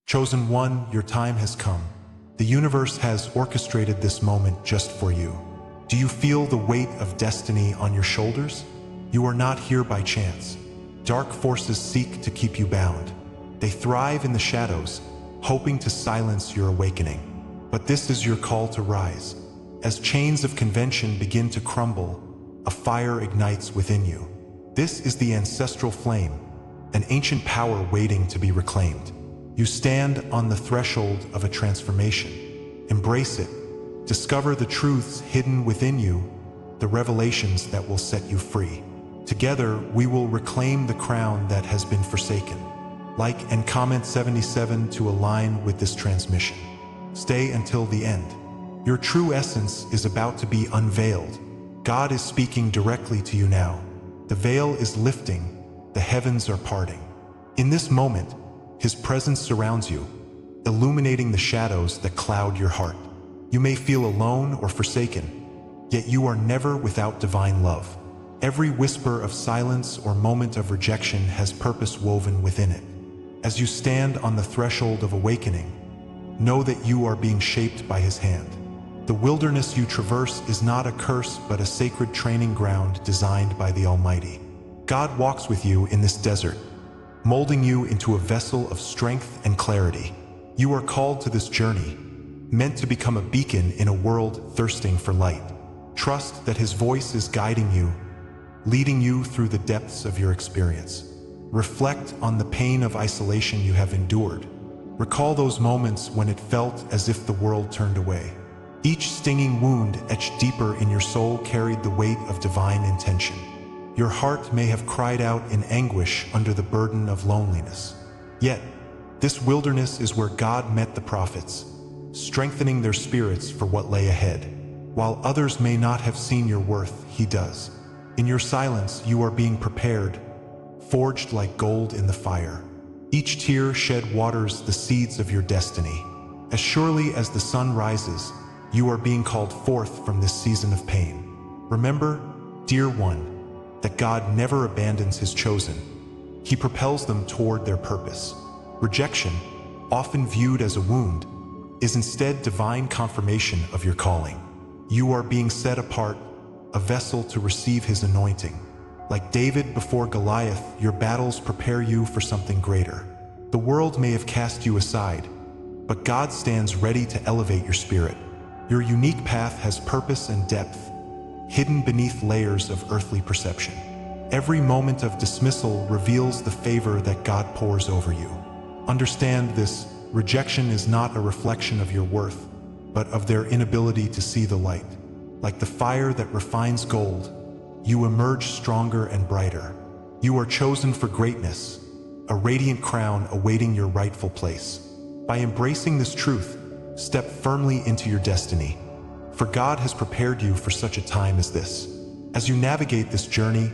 Chosen one, your time has come. The universe has orchestrated this moment just for you. Do you feel the weight of destiny on your shoulders? You are not here by chance. Dark forces seek to keep you bound. They thrive in the shadows, hoping to silence your awakening. But this is your call to rise. As chains of convention begin to crumble, a fire ignites within you. This is the ancestral flame, an ancient power waiting to be reclaimed. You stand on the threshold of a transformation. Embrace it. Discover the truths hidden within you, the revelations that will set you free. Together, we will reclaim the crown that has been forsaken. Like and comment 77 to align with this transmission. Stay until the end. Your true essence is about to be unveiled. God is speaking directly to you now. The veil is lifting, the heavens are parting. In this moment, His presence surrounds you, illuminating the shadows that cloud your heart. You may feel alone or forsaken, yet you are never without divine love. Every whisper of silence or moment of rejection has purpose woven within it. As you stand on the threshold of awakening, know that you are being shaped by His hand. The wilderness you traverse is not a curse but a sacred training ground designed by the Almighty. God walks with you in this desert, molding you into a vessel of strength and clarity. You are called to this journey, meant to become a beacon in a world thirsting for light. Trust that His voice is guiding you, leading you through the depths of your experience. Reflect on the pain of isolation you have endured. Recall those moments when it felt as if the world turned away. Each stinging wound etched deeper in your soul carried the weight of divine intention. Your heart may have cried out in anguish under the burden of loneliness. Yet, this wilderness is where God met the prophets, strengthening their spirits for what lay ahead. While others may not have seen your worth, He does. In your silence, you are being prepared, forged like gold in the fire. Each tear shed waters the seeds of your destiny. As surely as the sun rises, you are being called forth from this season of pain. Remember, dear one, that God never abandons His chosen. He propels them toward their purpose. Rejection, often viewed as a wound, is instead divine confirmation of your calling. You are being set apart, a vessel to receive His anointing. Like David before Goliath, your battles prepare you for something greater. The world may have cast you aside, but God stands ready to elevate your spirit. Your unique path has purpose and depth, hidden beneath layers of earthly perception. Every moment of dismissal reveals the favor that God pours over you. Understand this: rejection is not a reflection of your worth, but of their inability to see the light. Like the fire that refines gold, you emerge stronger and brighter. You are chosen for greatness, a radiant crown awaiting your rightful place. By embracing this truth, step firmly into your destiny, for God has prepared you for such a time as this. As you navigate this journey,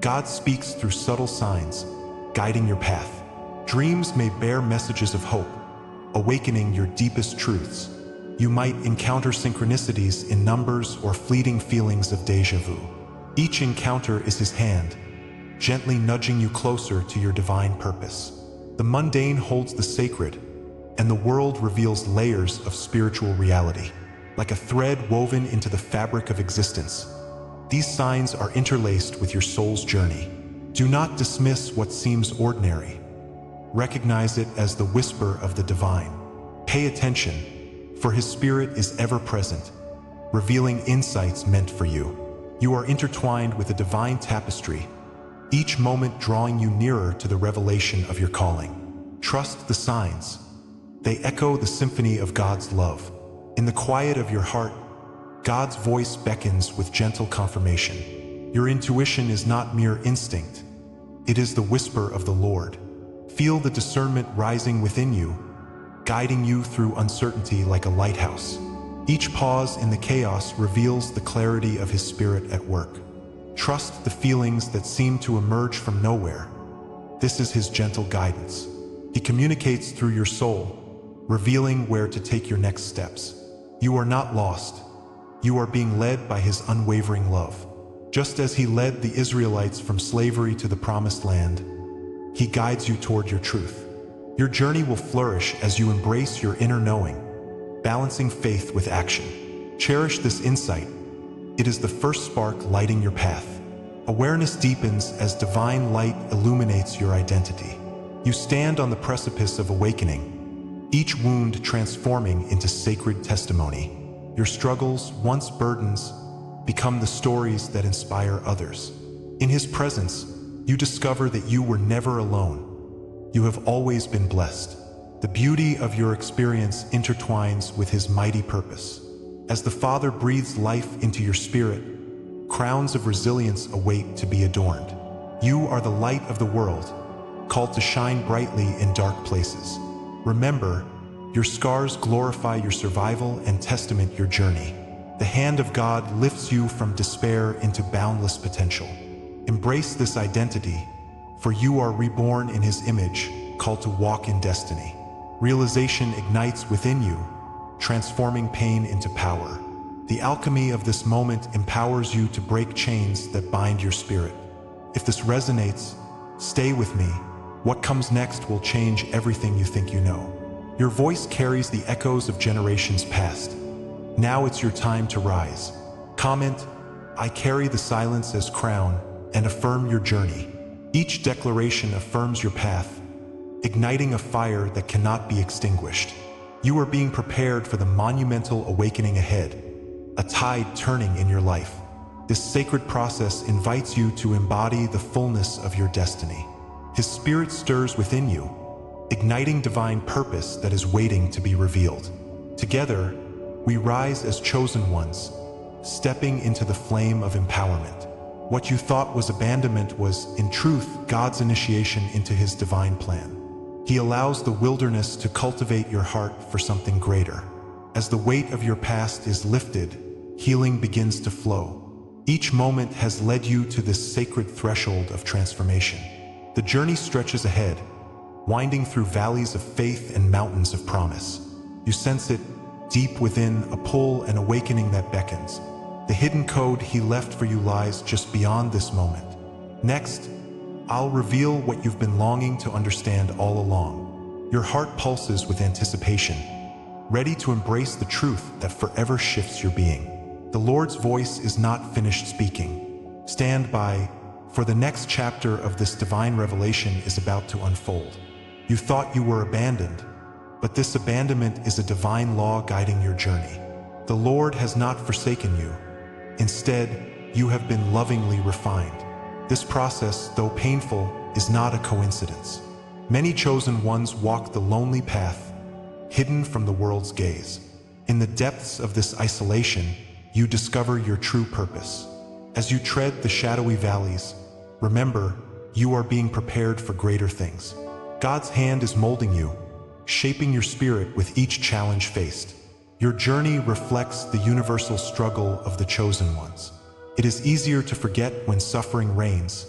God speaks through subtle signs, guiding your path. Dreams may bear messages of hope, awakening your deepest truths. You might encounter synchronicities in numbers or fleeting feelings of déjà vu. Each encounter is His hand, gently nudging you closer to your divine purpose. The mundane holds the sacred, and the world reveals layers of spiritual reality. Like a thread woven into the fabric of existence, these signs are interlaced with your soul's journey. Do not dismiss what seems ordinary. Recognize it as the whisper of the divine. Pay attention, for His Spirit is ever present, revealing insights meant for you. You are intertwined with a divine tapestry, each moment drawing you nearer to the revelation of your calling. Trust the signs. They echo the symphony of God's love. In the quiet of your heart, God's voice beckons with gentle confirmation. Your intuition is not mere instinct. It is the whisper of the Lord. Feel the discernment rising within you, guiding you through uncertainty like a lighthouse. Each pause in the chaos reveals the clarity of His Spirit at work. Trust the feelings that seem to emerge from nowhere. This is His gentle guidance. He communicates through your soul, revealing where to take your next steps. You are not lost. You are being led by His unwavering love. Just as He led the Israelites from slavery to the promised land, He guides you toward your truth. Your journey will flourish as you embrace your inner knowing, balancing faith with action. Cherish this insight. It is the first spark lighting your path. Awareness deepens as divine light illuminates your identity. You stand on the precipice of awakening, each wound transforming into sacred testimony. Your struggles, once burdens, become the stories that inspire others. In His presence, you discover that you were never alone. You have always been blessed. The beauty of your experience intertwines with His mighty purpose. As the Father breathes life into your spirit, crowns of resilience await to be adorned. You are the light of the world, called to shine brightly in dark places. Remember, your scars glorify your survival and testament your journey. The hand of God lifts you from despair into boundless potential. Embrace this identity, for you are reborn in His image, called to walk in destiny. Realization ignites within you, transforming pain into power. The alchemy of this moment empowers you to break chains that bind your spirit. If this resonates, stay with me. What comes next will change everything you think you know. Your voice carries the echoes of generations past. Now it's your time to rise. Comment, "I carry the silence as crown," and affirm your journey. Each declaration affirms your path, igniting a fire that cannot be extinguished. You are being prepared for the monumental awakening ahead, a tide turning in your life. This sacred process invites you to embody the fullness of your destiny. His Spirit stirs within you, igniting divine purpose that is waiting to be revealed. Together, we rise as chosen ones, stepping into the flame of empowerment. What you thought was abandonment was, in truth, God's initiation into His divine plan. He allows the wilderness to cultivate your heart for something greater. As the weight of your past is lifted, healing begins to flow. Each moment has led you to this sacred threshold of transformation. The journey stretches ahead, winding through valleys of faith and mountains of promise. You sense it deep within, a pull and awakening that beckons. The hidden code He left for you lies just beyond this moment. Next, I'll reveal what you've been longing to understand all along. Your heart pulses with anticipation, ready to embrace the truth that forever shifts your being. The Lord's voice is not finished speaking. Stand by, for the next chapter of this divine revelation is about to unfold. You thought you were abandoned, but this abandonment is a divine law guiding your journey. The Lord has not forsaken you. Instead, you have been lovingly refined. This process, though painful, is not a coincidence. Many chosen ones walk the lonely path, hidden from the world's gaze. In the depths of this isolation, you discover your true purpose. As you tread the shadowy valleys, remember, you are being prepared for greater things. God's hand is molding you, shaping your spirit with each challenge faced. Your journey reflects the universal struggle of the chosen ones. It is easier to forget when suffering reigns,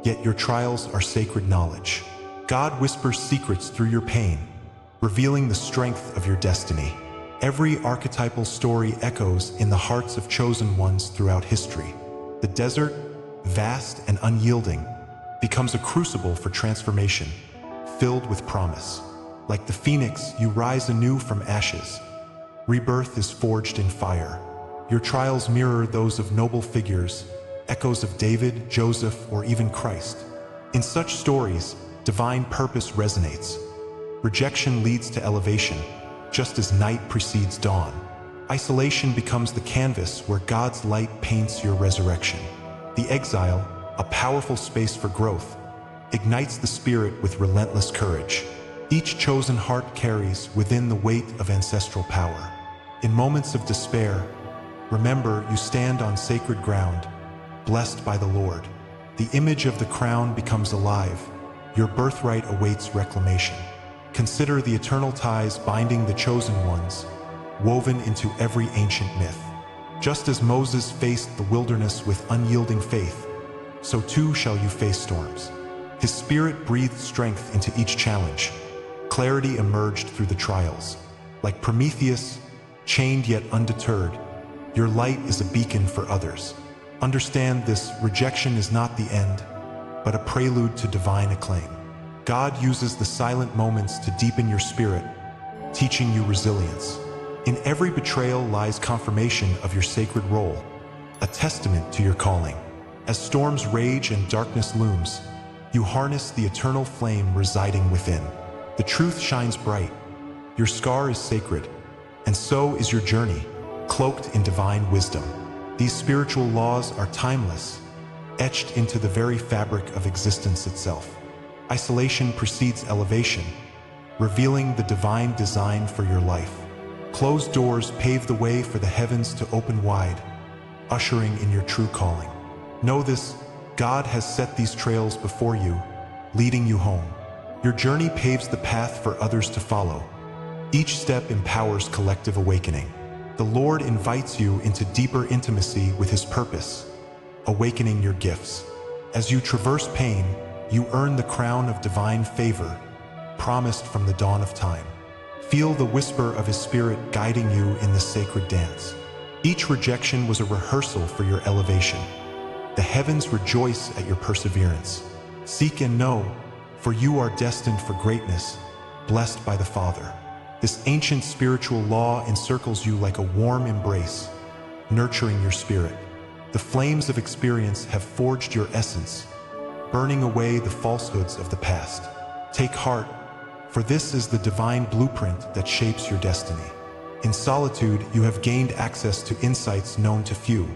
yet your trials are sacred knowledge. God whispers secrets through your pain, revealing the strength of your destiny. Every archetypal story echoes in the hearts of chosen ones throughout history. The desert, vast and unyielding, becomes a crucible for transformation, filled with promise. Like the phoenix, you rise anew from ashes. Rebirth is forged in fire. Your trials mirror those of noble figures, echoes of David, Joseph, or even Christ. In such stories, divine purpose resonates. Rejection leads to elevation, just as night precedes dawn. Isolation becomes the canvas where God's light paints your resurrection. The exile, a powerful space for growth, ignites the spirit with relentless courage. Each chosen heart carries within the weight of ancestral power. In moments of despair, remember you stand on sacred ground, blessed by the Lord. The image of the crown becomes alive. Your birthright awaits reclamation. Consider the eternal ties binding the chosen ones, woven into every ancient myth. Just as Moses faced the wilderness with unyielding faith, so too shall you face storms. His spirit breathed strength into each challenge. Clarity emerged through the trials. Like Prometheus, chained yet undeterred, your light is a beacon for others. Understand this: rejection is not the end, but a prelude to divine acclaim. God uses the silent moments to deepen your spirit, teaching you resilience. In every betrayal lies confirmation of your sacred role, a testament to your calling. As storms rage and darkness looms, you harness the eternal flame residing within. The truth shines bright. Your scar is sacred, and so is your journey, cloaked in divine wisdom. These spiritual laws are timeless, etched into the very fabric of existence itself. Isolation precedes elevation, revealing the divine design for your life. Closed doors pave the way for the heavens to open wide, ushering in your true calling. Know this, God has set these trails before you, leading you home. Your journey paves the path for others to follow. Each step empowers collective awakening. The Lord invites you into deeper intimacy with His purpose, awakening your gifts. As you traverse pain, you earn the crown of divine favor, promised from the dawn of time. Feel the whisper of His Spirit guiding you in the sacred dance. Each rejection was a rehearsal for your elevation. The heavens rejoice at your perseverance. Seek and know, for you are destined for greatness, blessed by the Father. This ancient spiritual law encircles you like a warm embrace, nurturing your spirit. The flames of experience have forged your essence, burning away the falsehoods of the past. Take heart, for this is the divine blueprint that shapes your destiny. In solitude, you have gained access to insights known to few.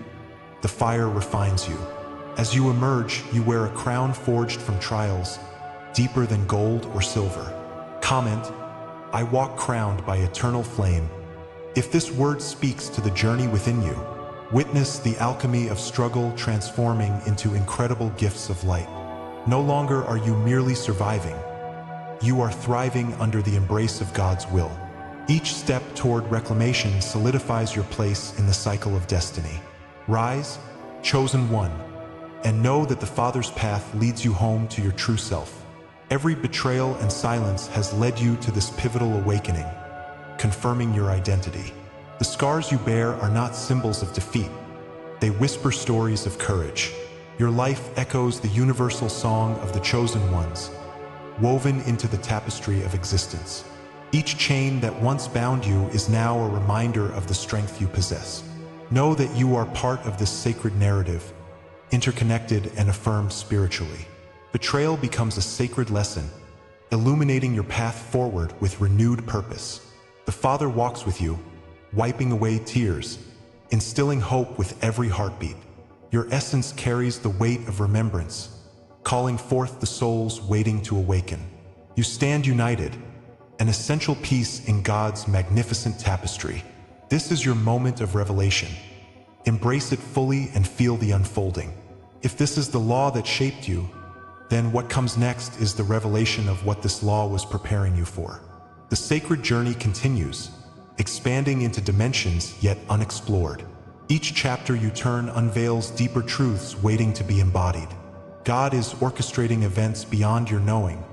The fire refines you. As you emerge, you wear a crown forged from trials, deeper than gold or silver. Comment, I walk crowned by eternal flame. If this word speaks to the journey within you, witness the alchemy of struggle transforming into incredible gifts of light. No longer are you merely surviving. You are thriving under the embrace of God's will. Each step toward reclamation solidifies your place in the cycle of destiny. Rise, chosen one, and know that the Father's path leads you home to your true self. Every betrayal and silence has led you to this pivotal awakening, confirming your identity. The scars you bear are not symbols of defeat. They whisper stories of courage. Your life echoes the universal song of the chosen ones, woven into the tapestry of existence. Each chain that once bound you is now a reminder of the strength you possess. Know that you are part of this sacred narrative, interconnected and affirmed spiritually. Betrayal becomes a sacred lesson, illuminating your path forward with renewed purpose. The Father walks with you, wiping away tears, instilling hope with every heartbeat. Your essence carries the weight of remembrance, calling forth the souls waiting to awaken. You stand united, an essential piece in God's magnificent tapestry. This is your moment of revelation. Embrace it fully and feel the unfolding. If this is the law that shaped you, then what comes next is the revelation of what this law was preparing you for. The sacred journey continues, expanding into dimensions yet unexplored. Each chapter you turn unveils deeper truths waiting to be embodied. God is orchestrating events beyond your knowing,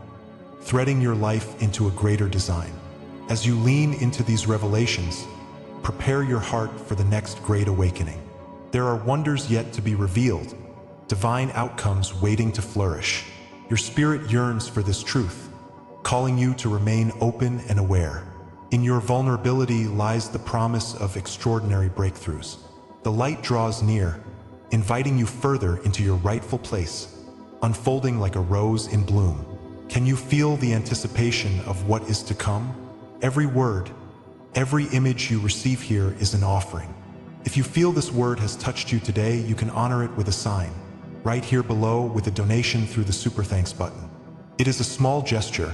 threading your life into a greater design. As you lean into these revelations, prepare your heart for the next great awakening. There are wonders yet to be revealed, divine outcomes waiting to flourish. Your spirit yearns for this truth, calling you to remain open and aware. In your vulnerability lies the promise of extraordinary breakthroughs. The light draws near, inviting you further into your rightful place, unfolding like a rose in bloom. Can you feel the anticipation of what is to come? Every word, every image you receive here is an offering. If you feel this word has touched you today, you can honor it with a sign, right here below with a donation through the Super Thanks button. It is a small gesture,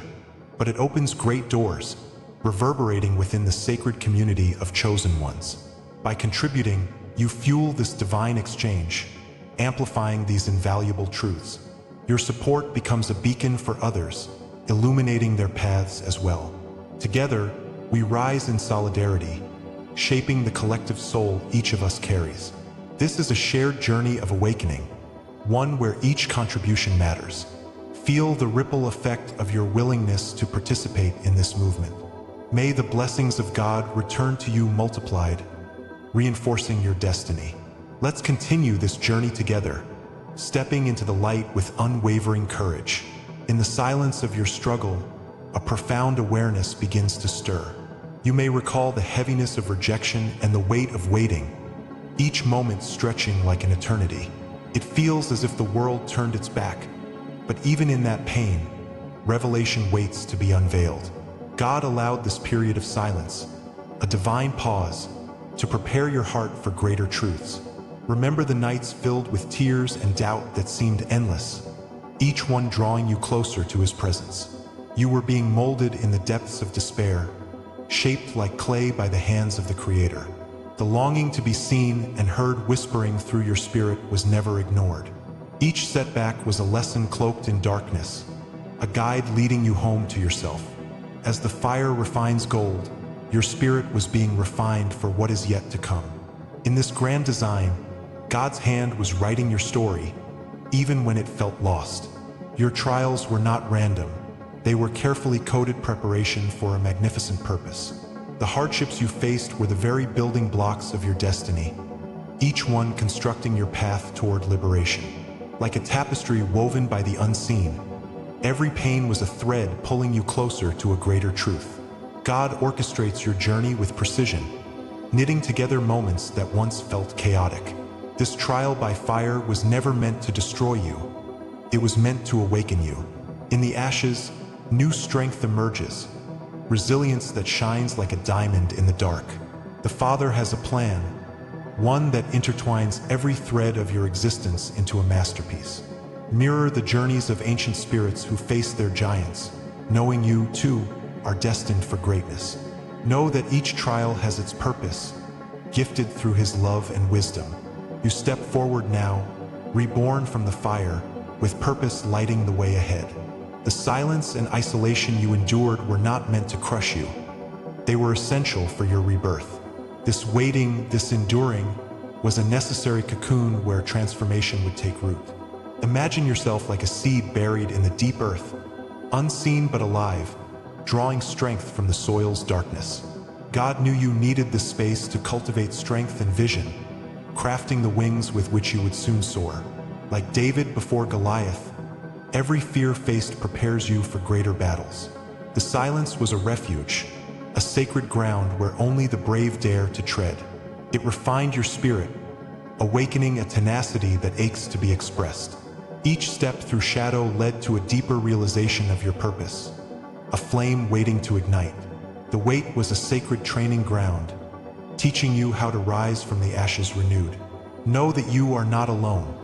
but it opens great doors, reverberating within the sacred community of chosen ones. By contributing, you fuel this divine exchange, amplifying these invaluable truths. Your support becomes a beacon for others, illuminating their paths as well. Together, we rise in solidarity, shaping the collective soul each of us carries. This is a shared journey of awakening, one where each contribution matters. Feel the ripple effect of your willingness to participate in this movement. May the blessings of God return to you multiplied, reinforcing your destiny. Let's continue this journey together, stepping into the light with unwavering courage. In the silence of your struggle, a profound awareness begins to stir. You may recall the heaviness of rejection and the weight of waiting, each moment stretching like an eternity. It feels as if the world turned its back, but even in that pain, revelation waits to be unveiled. God allowed this period of silence, a divine pause, to prepare your heart for greater truths. Remember the nights filled with tears and doubt that seemed endless, each one drawing you closer to His presence. You were being molded in the depths of despair, shaped like clay by the hands of the Creator. The longing to be seen and heard whispering through your spirit was never ignored. Each setback was a lesson cloaked in darkness, a guide leading you home to yourself. As the fire refines gold, your spirit was being refined for what is yet to come. In this grand design, God's hand was writing your story, even when it felt lost. Your trials were not random. They were carefully coded preparation for a magnificent purpose. The hardships you faced were the very building blocks of your destiny, each one constructing your path toward liberation. Like a tapestry woven by the unseen, every pain was a thread pulling you closer to a greater truth. God orchestrates your journey with precision, knitting together moments that once felt chaotic. This trial by fire was never meant to destroy you. It was meant to awaken you. In the ashes, new strength emerges, resilience that shines like a diamond in the dark. The Father has a plan, one that intertwines every thread of your existence into a masterpiece. Mirror the journeys of ancient spirits who faced their giants, knowing you, too, are destined for greatness. Know that each trial has its purpose, gifted through His love and wisdom. You step forward now, reborn from the fire, with purpose lighting the way ahead. The silence and isolation you endured were not meant to crush you. They were essential for your rebirth. This waiting, this enduring, was a necessary cocoon where transformation would take root. Imagine yourself like a seed buried in the deep earth, unseen but alive, drawing strength from the soil's darkness. God knew you needed this space to cultivate strength and vision, crafting the wings with which you would soon soar. Like David before Goliath, every fear faced prepares you for greater battles. The silence was a refuge, a sacred ground where only the brave dare to tread. It refined your spirit, awakening a tenacity that aches to be expressed. Each step through shadow led to a deeper realization of your purpose, a flame waiting to ignite. The wait was a sacred training ground, teaching you how to rise from the ashes renewed. Know that you are not alone.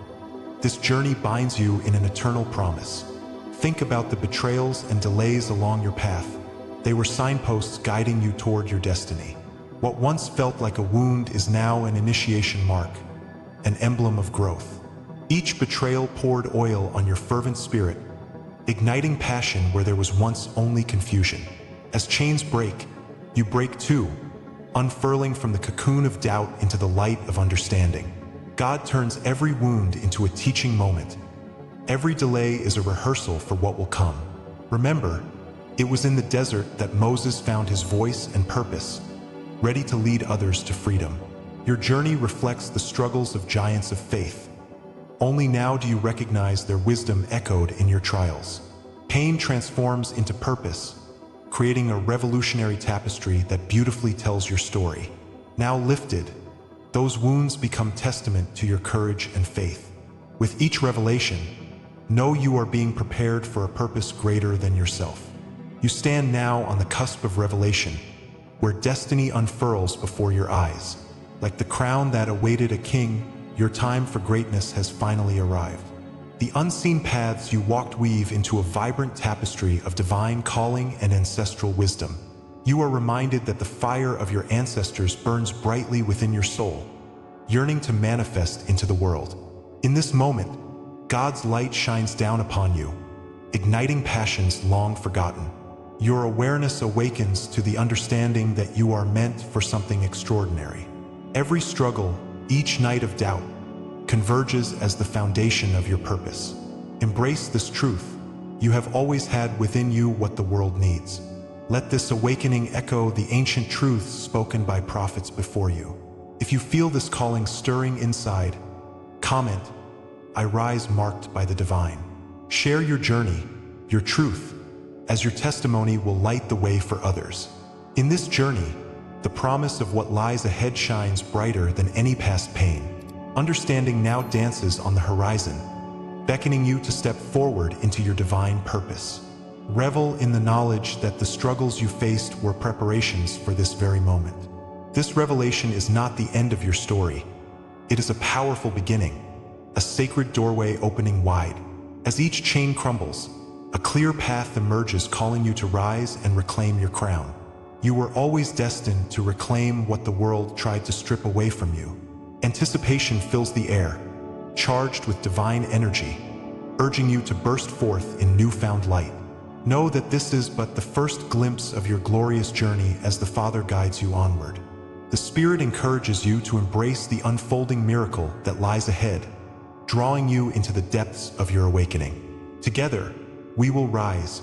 This journey binds you in an eternal promise. Think about the betrayals and delays along your path. They were signposts guiding you toward your destiny. What once felt like a wound is now an initiation mark, an emblem of growth. Each betrayal poured oil on your fervent spirit, igniting passion where there was once only confusion. As chains break, you break too, unfurling from the cocoon of doubt into the light of understanding. God turns every wound into a teaching moment. Every delay is a rehearsal for what will come. Remember, it was in the desert that Moses found his voice and purpose, ready to lead others to freedom. Your journey reflects the struggles of giants of faith. Only now do you recognize their wisdom echoed in your trials. Pain transforms into purpose, creating a revolutionary tapestry that beautifully tells your story. Now lifted, those wounds become testament to your courage and faith. With each revelation, know you are being prepared for a purpose greater than yourself. You stand now on the cusp of revelation, where destiny unfurls before your eyes. Like the crown that awaited a king, your time for greatness has finally arrived. The unseen paths you walked weave into a vibrant tapestry of divine calling and ancestral wisdom. You are reminded that the fire of your ancestors burns brightly within your soul, yearning to manifest into the world. In this moment, God's light shines down upon you, igniting passions long forgotten. Your awareness awakens to the understanding that you are meant for something extraordinary. Every struggle, each night of doubt, converges as the foundation of your purpose. Embrace this truth. You have always had within you what the world needs. Let this awakening echo the ancient truths spoken by prophets before you. If you feel this calling stirring inside, comment, "I rise marked by the divine." Share your journey, your truth, as your testimony will light the way for others. In this journey, the promise of what lies ahead shines brighter than any past pain. Understanding now dances on the horizon, beckoning you to step forward into your divine purpose. Revel in the knowledge that the struggles you faced were preparations for this very moment. This revelation is not the end of your story. It is a powerful beginning, a sacred doorway opening wide. As each chain crumbles, a clear path emerges calling you to rise and reclaim your crown. You were always destined to reclaim what the world tried to strip away from you. Anticipation fills the air, charged with divine energy, urging you to burst forth in newfound light. Know that this is but the first glimpse of your glorious journey as the Father guides you onward. The Spirit encourages you to embrace the unfolding miracle that lies ahead, drawing you into the depths of your awakening. Together, we will rise,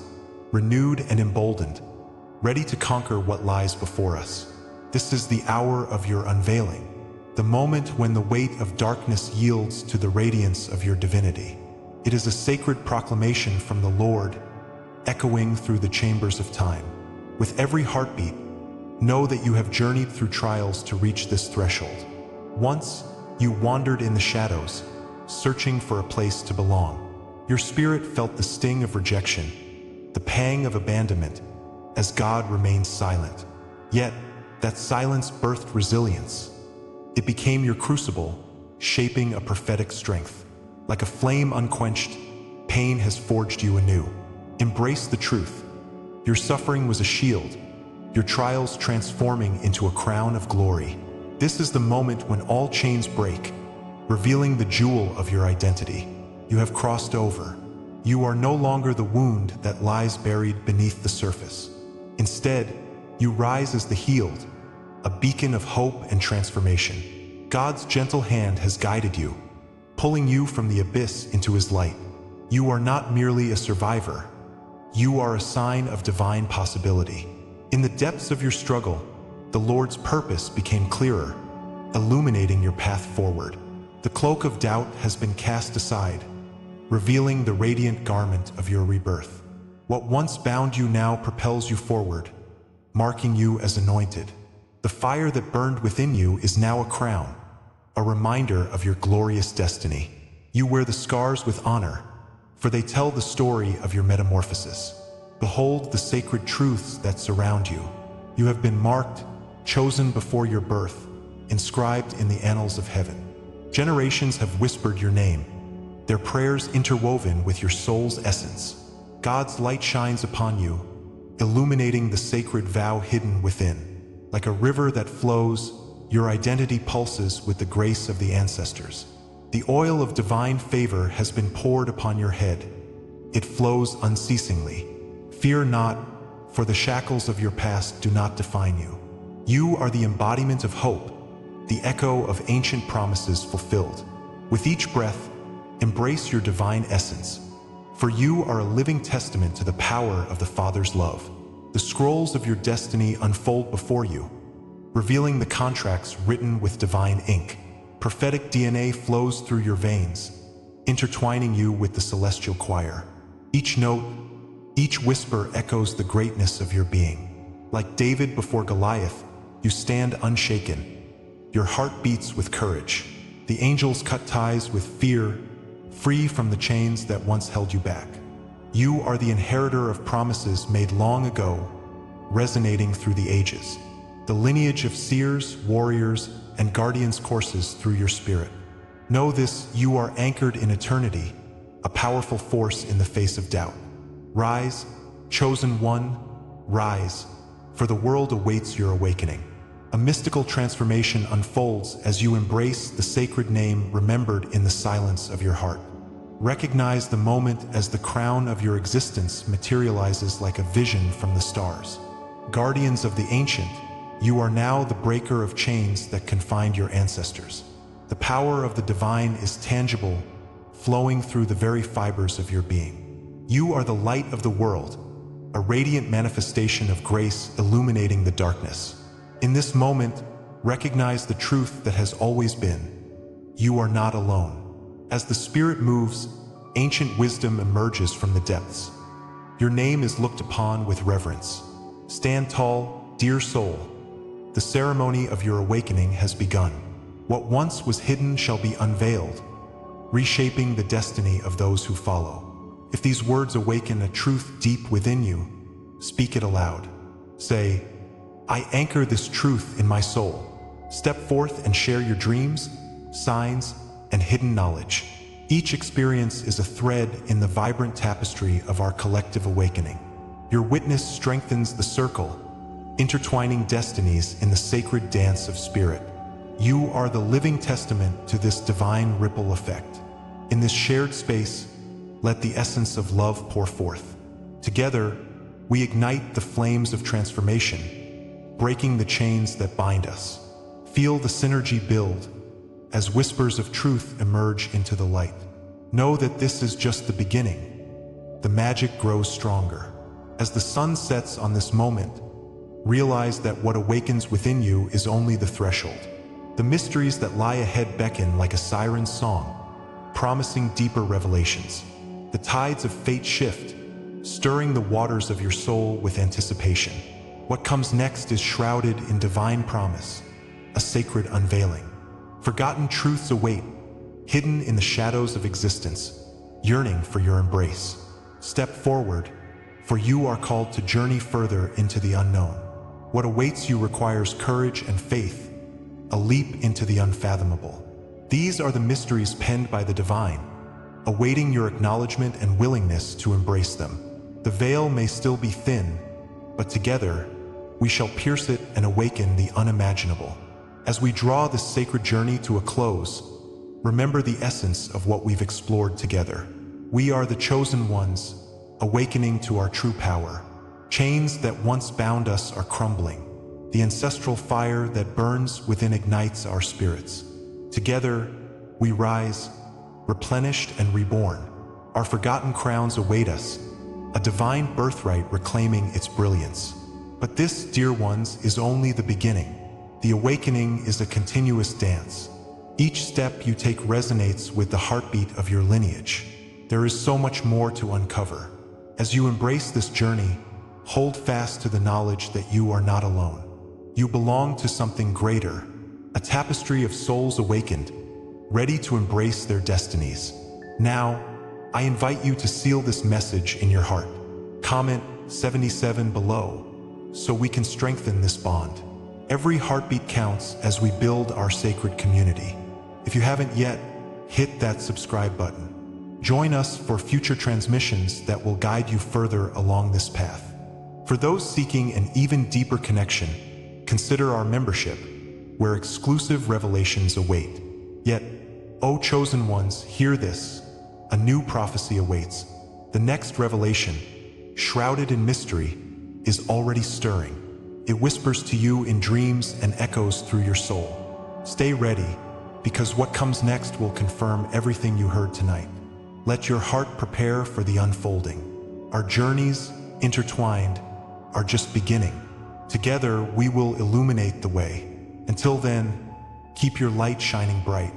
renewed and emboldened, ready to conquer what lies before us. This is the hour of your unveiling, the moment when the weight of darkness yields to the radiance of your divinity. It is a sacred proclamation from the Lord, echoing through the chambers of time. With every heartbeat, know that you have journeyed through trials to reach this threshold. Once, you wandered in the shadows, searching for a place to belong. Your spirit felt the sting of rejection, the pang of abandonment, as God remained silent. Yet, that silence birthed resilience. It became your crucible, shaping a prophetic strength. Like a flame unquenched, pain has forged you anew. Embrace the truth. Your suffering was a shield, your trials transforming into a crown of glory. This is the moment when all chains break, revealing the jewel of your identity. You have crossed over. You are no longer the wound that lies buried beneath the surface. Instead, you rise as the healed, a beacon of hope and transformation. God's gentle hand has guided you, pulling you from the abyss into His light. You are not merely a survivor. You are a sign of divine possibility. In the depths of your struggle, the Lord's purpose became clearer, illuminating your path forward. The cloak of doubt has been cast aside, revealing the radiant garment of your rebirth. What once bound you now propels you forward, marking you as anointed. The fire that burned within you is now a crown, a reminder of your glorious destiny. You wear the scars with honor, for they tell the story of your metamorphosis. Behold the sacred truths that surround you. You have been marked, chosen before your birth, inscribed in the annals of heaven. Generations have whispered your name, their prayers interwoven with your soul's essence. God's light shines upon you, illuminating the sacred vow hidden within. Like a river that flows, your identity pulses with the grace of the ancestors. The oil of divine favor has been poured upon your head. It flows unceasingly. Fear not, for the shackles of your past do not define you. You are the embodiment of hope, the echo of ancient promises fulfilled. With each breath, embrace your divine essence, for you are a living testament to the power of the Father's love. The scrolls of your destiny unfold before you, revealing the contracts written with divine ink. Prophetic DNA flows through your veins, intertwining you with the celestial choir. Each note, each whisper echoes the greatness of your being. Like David before Goliath, you stand unshaken. Your heart beats with courage. The angels cut ties with fear, free from the chains that once held you back. You are the inheritor of promises made long ago, resonating through the ages. The lineage of seers, warriors, and guardians courses through your spirit. Know this, you are anchored in eternity, a powerful force in the face of doubt. Rise, chosen one, rise, for the world awaits your awakening. A mystical transformation unfolds as you embrace the sacred name remembered in the silence of your heart. Recognize the moment as the crown of your existence materializes like a vision from the stars. Guardians of the ancient, you are now the breaker of chains that confined your ancestors. The power of the divine is tangible, flowing through the very fibers of your being. You are the light of the world, a radiant manifestation of grace illuminating the darkness. In this moment, recognize the truth that has always been. You are not alone. As the Spirit moves, ancient wisdom emerges from the depths, Your name is looked upon with reverence. Stand tall, dear soul. The ceremony of your awakening has begun. What once was hidden shall be unveiled, reshaping the destiny of those who follow. If these words awaken a truth deep within you, speak it aloud. Say, I anchor this truth in my soul. Step forth and share your dreams, signs, and hidden knowledge. Each experience is a thread in the vibrant tapestry of our collective awakening. Your witness strengthens the circle, intertwining destinies in the sacred dance of spirit. You are the living testament to this divine ripple effect. In this shared space, let the essence of love pour forth. Together, we ignite the flames of transformation, breaking the chains that bind us. Feel the synergy build as whispers of truth emerge into the light. Know that this is just the beginning. The magic grows stronger. As the sun sets on this moment, realize that what awakens within you is only the threshold. The mysteries that lie ahead beckon like a siren's song, promising deeper revelations. The tides of fate shift, stirring the waters of your soul with anticipation. What comes next is shrouded in divine promise, a sacred unveiling. Forgotten truths await, hidden in the shadows of existence, yearning for your embrace. Step forward, for you are called to journey further into the unknown. What awaits you requires courage and faith, a leap into the unfathomable. These are the mysteries penned by the divine, awaiting your acknowledgement and willingness to embrace them. The veil may still be thin, but together, we shall pierce it and awaken the unimaginable. As we draw this sacred journey to a close, remember the essence of what we've explored together. We are the chosen ones, awakening to our true power. Chains that once bound us are crumbling. The ancestral fire that burns within ignites our spirits. Together, we rise, replenished and reborn. Our forgotten crowns await us, a divine birthright reclaiming its brilliance. But this, dear ones, is only the beginning. The awakening is a continuous dance. Each step you take resonates with the heartbeat of your lineage. There is so much more to uncover. As you embrace this journey, hold fast to the knowledge that you are not alone. You belong to something greater, a tapestry of souls awakened, ready to embrace their destinies. Now, I invite you to seal this message in your heart. Comment 77 below, so we can strengthen this bond. Every heartbeat counts as we build our sacred community. If you haven't yet, hit that subscribe button. Join us for future transmissions that will guide you further along this path. For those seeking an even deeper connection, consider our membership, where exclusive revelations await. Yet, O chosen ones, hear this. A new prophecy awaits. The next revelation, shrouded in mystery, is already stirring. It whispers to you in dreams and echoes through your soul. Stay ready, because what comes next will confirm everything you heard tonight. Let your heart prepare for the unfolding. Our journeys, intertwined, are just beginning. Together, we will illuminate the way. Until then, keep your light shining bright.